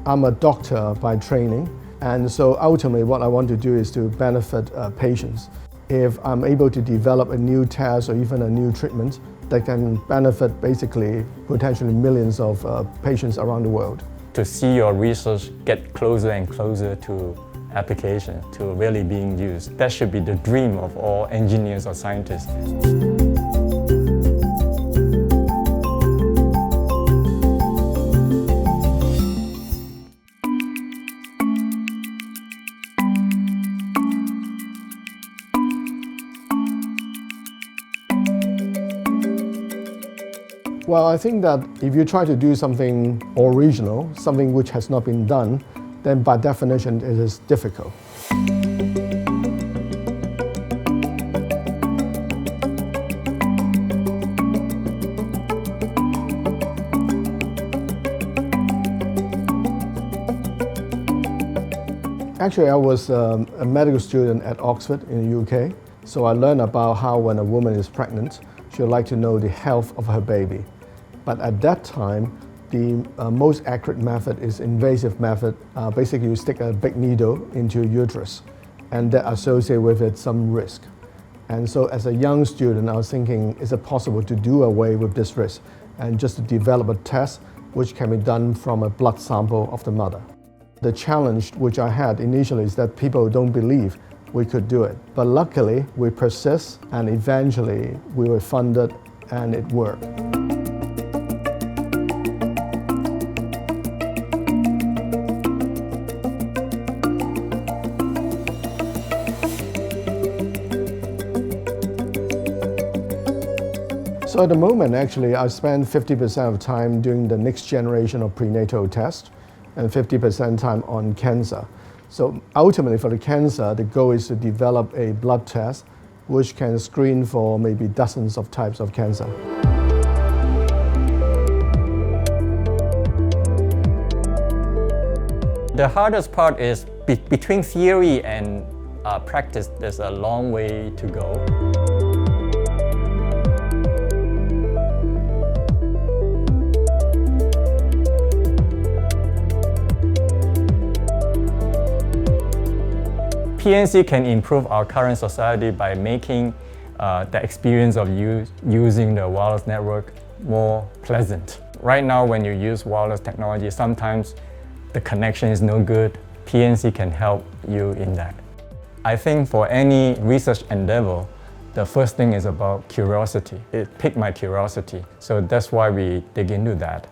I'm a doctor by training, and so ultimately what I want to do is to benefit patients. If I'm able to develop a new test or even a new treatment that can benefit basically potentially millions of patients around the world. To see your research get closer and closer to application, to really being used, that should be the dream of all engineers or scientists. Well, I think that if you try to do something original, something which has not been done, then by definition it is difficult. Actually, I was a medical student at Oxford in the UK, so I learned about how when a woman is pregnant, she would like to know the health of her baby. But at that time, the most accurate method is invasive method. Basically, you stick a big needle into your uterus, and that associates with it some risk. And so as a young student, I was thinking, is it possible to do away with this risk and just to develop a test which can be done from a blood sample of the mother? The challenge which I had initially is that people don't believe we could do it. But luckily, we persist, and eventually we were funded and it worked. So at the moment, actually, I spend 50% of time doing the next generation of prenatal tests and 50% time on cancer. So ultimately for the cancer, the goal is to develop a blood test which can screen for maybe dozens of types of cancer. The hardest part is between theory and practice, there's a long way to go. PNC can improve our current society by making the experience of using the wireless network more pleasant. Right now, when you use wireless technology, sometimes the connection is no good. PNC can help you in that. I think for any research endeavor, the first thing is about curiosity. It piqued my curiosity, so that's why we dig into that.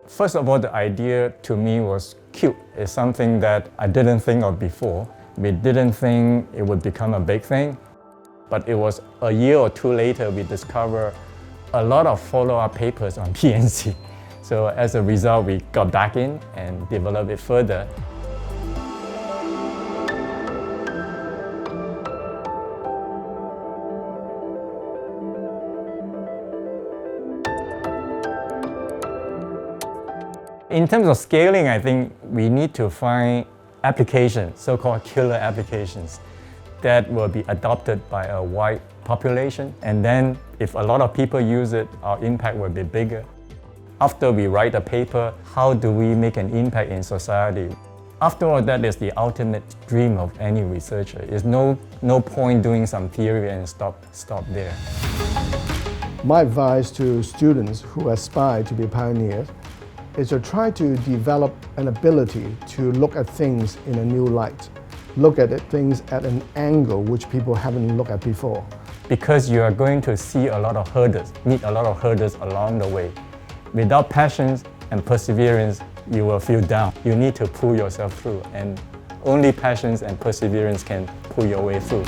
First of all, the idea to me was cute. It's something that I didn't think of before. We didn't think it would become a big thing, but it was a year or two later we discovered a lot of follow-up papers on PNC. So as a result, we got back in and developed it further. In terms of scaling, I think we need to find applications, so-called killer applications, that will be adopted by a wide population. And then if a lot of people use it, our impact will be bigger. After we write a paper, how do we make an impact in society? After all, that is the ultimate dream of any researcher. There's no point doing some theory and stop there. My advice to students who aspire to be pioneers is to try to develop an ability to look at things in a new light, look at things at an angle which people haven't looked at before. Because you are going to see a lot of hurdles, meet a lot of hurdles along the way. Without passion and perseverance, you will feel down. You need to pull yourself through, and only passion and perseverance can pull your way through.